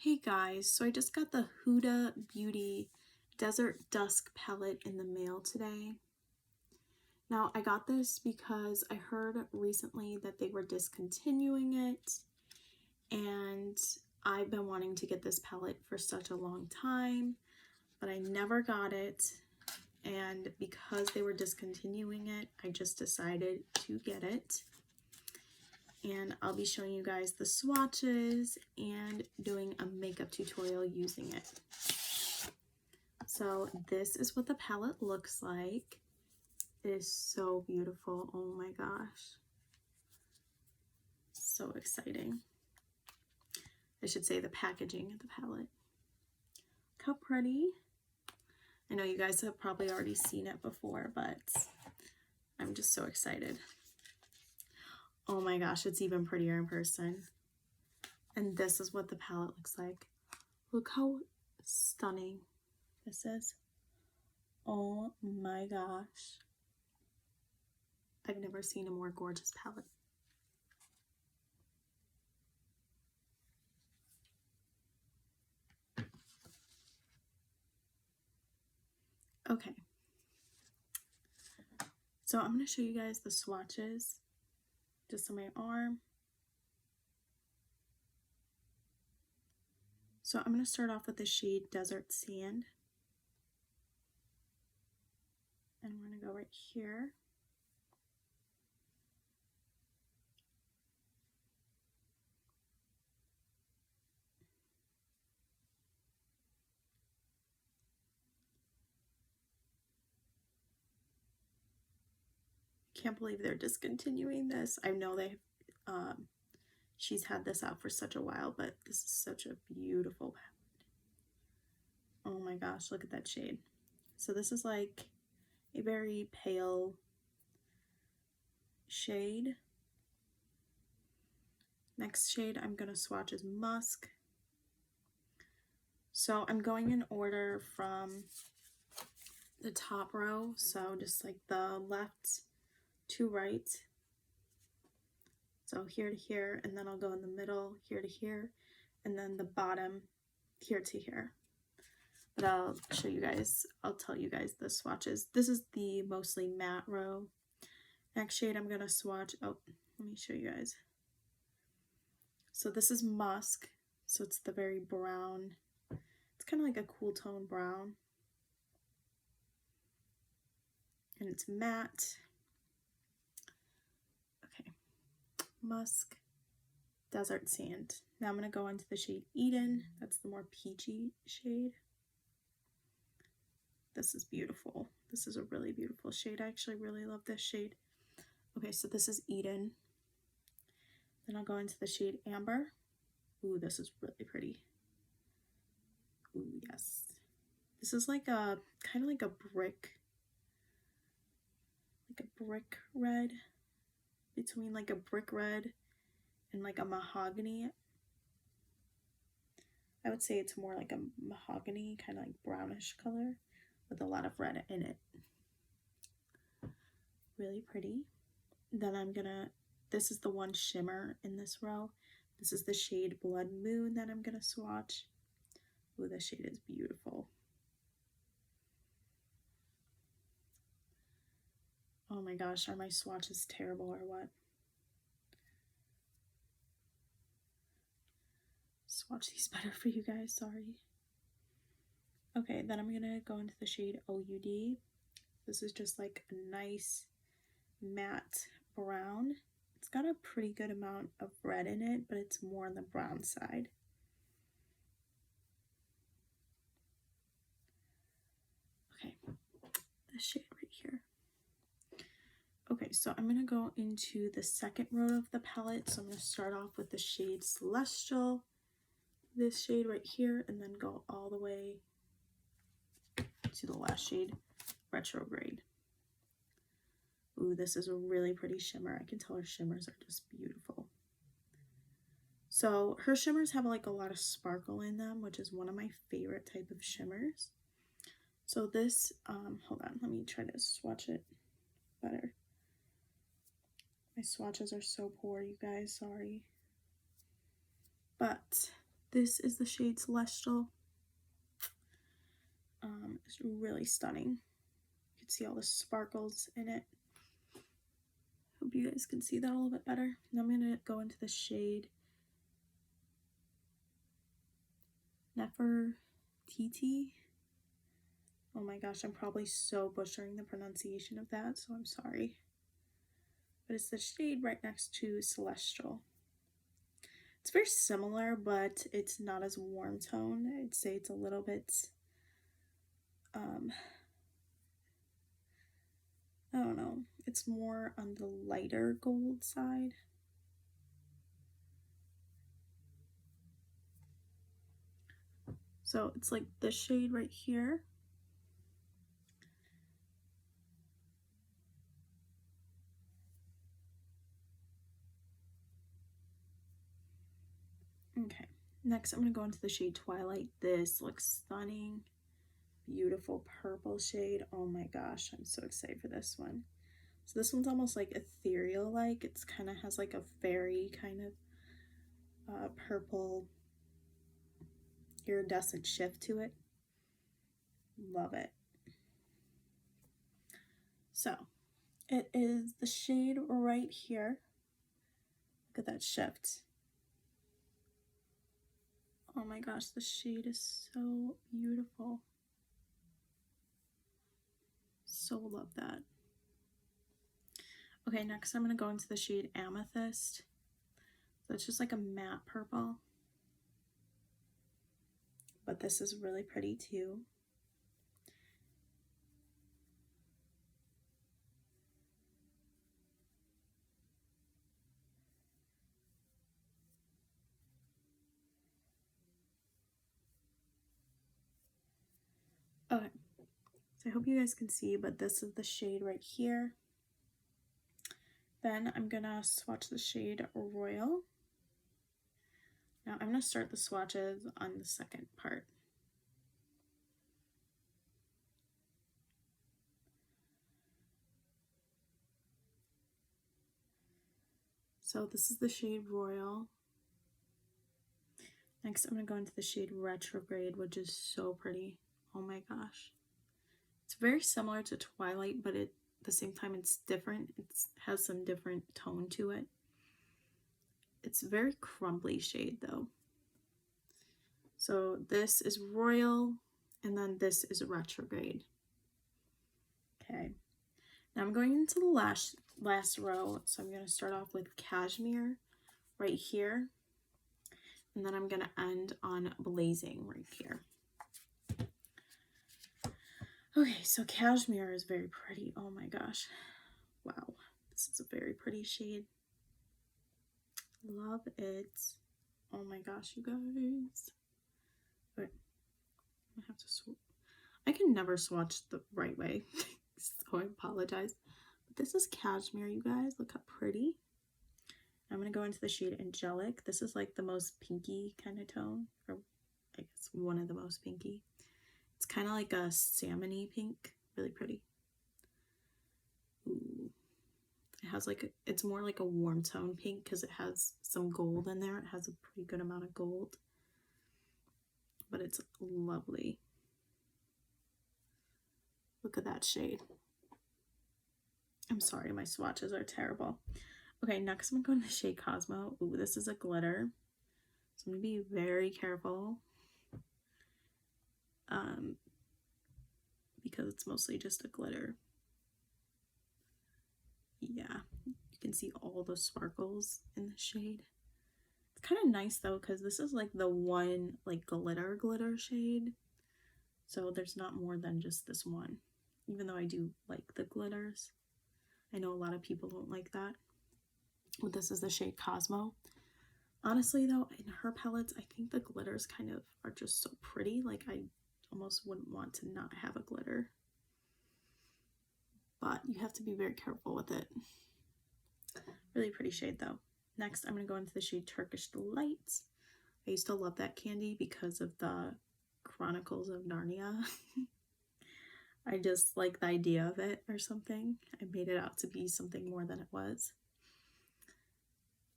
Hey guys, so I just got the Huda Beauty Desert Dusk palette in the mail today. Now I got this because I heard recently that they were discontinuing it, and I've been wanting to get this palette for such a long time, but I never got it, and because they were discontinuing it, I just decided to get it. And I'll be showing you guys the swatches and doing a makeup tutorial using it. So this is what the palette looks like. It is so beautiful. Oh my gosh. So exciting. I should say the packaging of the palette. Look how pretty. I know you guys have probably already seen it before, but I'm just so excited. Oh my gosh, it's even prettier in person. And this is what the palette looks like. Look how stunning this is. Oh my gosh. I've never seen a more gorgeous palette. Okay. So I'm going to show you guys the swatches just on my arm. So I'm going to start off with the shade Desert Sand. And I'm going to go right here. Can't believe they're discontinuing this. I know she's had this out for such a while, but this is such a beautiful palette. Oh my gosh, look at that shade. So this is like a very pale shade. Next shade I'm going to swatch is Musk. So I'm going in order from the top row, so just like the left to right. So here to here, and then I'll go in the middle, here to here, and then the bottom, here to here. But I'll show you guys, I'll tell you guys the swatches. This is the mostly matte row. Next shade I'm going to swatch, oh, let me show you guys. So this is Musk, so it's the very brown, it's kind of like a cool tone brown. And it's matte. Okay, Musk, Desert Sand. Now I'm going to go into the shade Eden. That's the more peachy shade. This is beautiful. This is a really beautiful shade. I actually really love this shade. Okay, so this is Eden. Then I'll go into the shade Amber. Ooh, this is really pretty. Ooh, yes. This is like a, kind of like a brick red, between like a brick red and like a mahogany. I would say it's more like a mahogany, kind of like brownish color with a lot of red in it. Really pretty. Then I'm gonna, this is the one shimmer in this row. This is the shade Blood Moon that I'm gonna swatch. Ooh, this shade is beautiful. Oh my gosh, are my swatches terrible or what? Swatch these better for you guys, sorry. Okay, then I'm gonna go into the shade OUD. This is just like a nice matte brown. It's got a pretty good amount of red in it, but it's more on the brown side. Okay, this shade right here. Okay, so I'm going to go into the second row of the palette. So I'm going to start off with the shade Celestial, this shade right here, and then go all the way to the last shade, Retrograde. Ooh, this is a really pretty shimmer. I can tell her shimmers are just beautiful. So her shimmers have like a lot of sparkle in them, which is one of my favorite type of shimmers. So this, hold on, let me try to swatch it better. My swatches are so poor, you guys, sorry. But This is the shade Celestial. It's really stunning. You can see all the sparkles in it. Hope you guys can see that a little bit better. Now I'm going to go into the shade Nefertiti. Oh my gosh, I'm probably so butchering the pronunciation of that, so I'm sorry. But it's the shade right next to Celestial. It's very similar, but it's not as warm tone. I'd say it's a little bit, I don't know, it's more on the lighter gold side. So it's like this shade right here. Okay, next I'm going to go into the shade Twilight. This looks stunning. Beautiful purple shade. Oh my gosh, I'm so excited for this one. So this one's almost like ethereal, like it's kind of has like a fairy kind of purple iridescent shift to it. Love it. So it is the shade right here. Look at that shift. Oh my gosh, the shade is so beautiful. So love that. Okay, next I'm going to go into the shade Amethyst. So it's just like a matte purple. But this is really pretty too. Okay, so I hope you guys can see, but this is the shade right here. Then I'm gonna swatch the shade Royal. Now I'm gonna start the swatches on the second part. So this is the shade Royal. Next I'm gonna go into the shade Retrograde, which is so pretty. Oh my gosh. It's very similar to Twilight, but at the same time it's different. It has some different tone to it. It's a very crumbly shade though. So this is Royal, and then this is Retrograde. Okay. Now I'm going into the last row, so I'm going to start off with Cashmere right here, and then I'm going to end on Blazing right here. Okay, so Cashmere is very pretty. Oh my gosh. Wow. This is a very pretty shade. Love it. Oh my gosh, you guys. Okay. I have to I can never swatch the right way, so I apologize. But this is Cashmere, you guys. Look how pretty. I'm going to go into the shade Angelic. This is like the most pinky kind of tone, or I guess one of the most pinky. It's kind of like a salmon-y pink. Really pretty. Ooh. It has like it's more like a warm tone pink because it has some gold in there. It has a pretty good amount of gold. But it's lovely. Look at that shade. I'm sorry, my swatches are terrible. Okay, next I'm going to the shade Cosmo. Ooh, this is a glitter. So I'm going to be very careful. Because it's mostly just a glitter. Yeah, you can see all the sparkles in the shade. It's kind of nice though, because this is like the one like glitter shade. So there's not more than just this one. Even though I do like the glitters. I know a lot of people don't like that. But this is the shade Cosmo. Honestly though, in her palettes, I think the glitters kind of are just so pretty. Like I almost wouldn't want to not have a glitter. But you have to be very careful with it. Really pretty shade though. Next, I'm going to go into the shade Turkish Delights. I used to love that candy because of the Chronicles of Narnia. I just like the idea of it or something. I made it out to be something more than it was.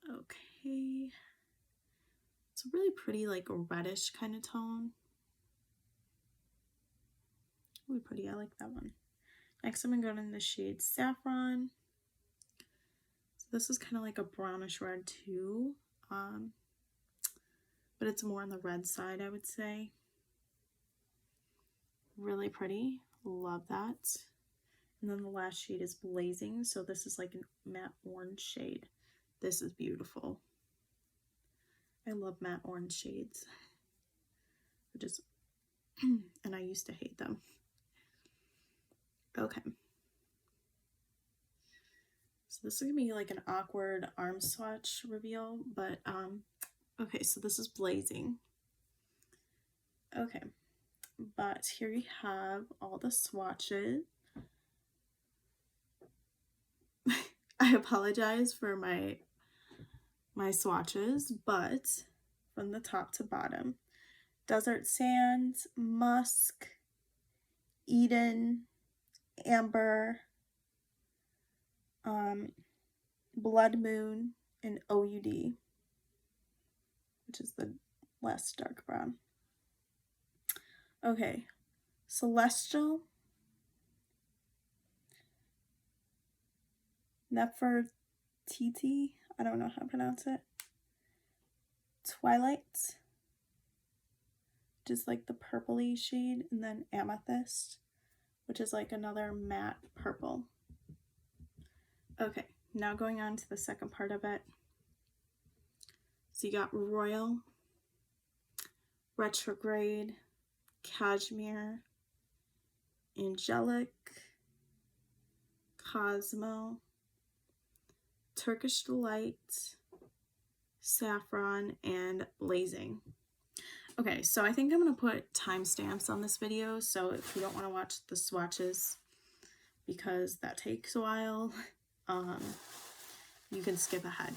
Okay. It's a really pretty, like a reddish kind of tone. Really pretty. I like that one. Next, I'm going to go in the shade Saffron. So this is kind of like a brownish red too, but it's more on the red side, I would say. Really pretty. Love that. And then the last shade is Blazing. So this is like a matte orange shade. This is beautiful. I love matte orange shades. And I used to hate them. Okay. So this is going to be like an awkward arm swatch reveal, but okay, so this is Blazing. Okay, but here you have all the swatches. I apologize for my swatches, but from the top to bottom: Desert Sands, Musk, Eden, Amber, Blood Moon, and OUD, which is the less dark brown. Okay, Celestial, Nefertiti, I don't know how to pronounce it, Twilight, which is like the purpley shade, and then Amethyst, which is like another matte purple. Okay, now going on to the second part of it. So you got Royal, Retrograde, Cashmere, Angelic, Cosmo, Turkish Delights, Saffron, and Blazing. Okay, so I think I'm going to put timestamps on this video, so if you don't want to watch the swatches, because that takes a while, you can skip ahead.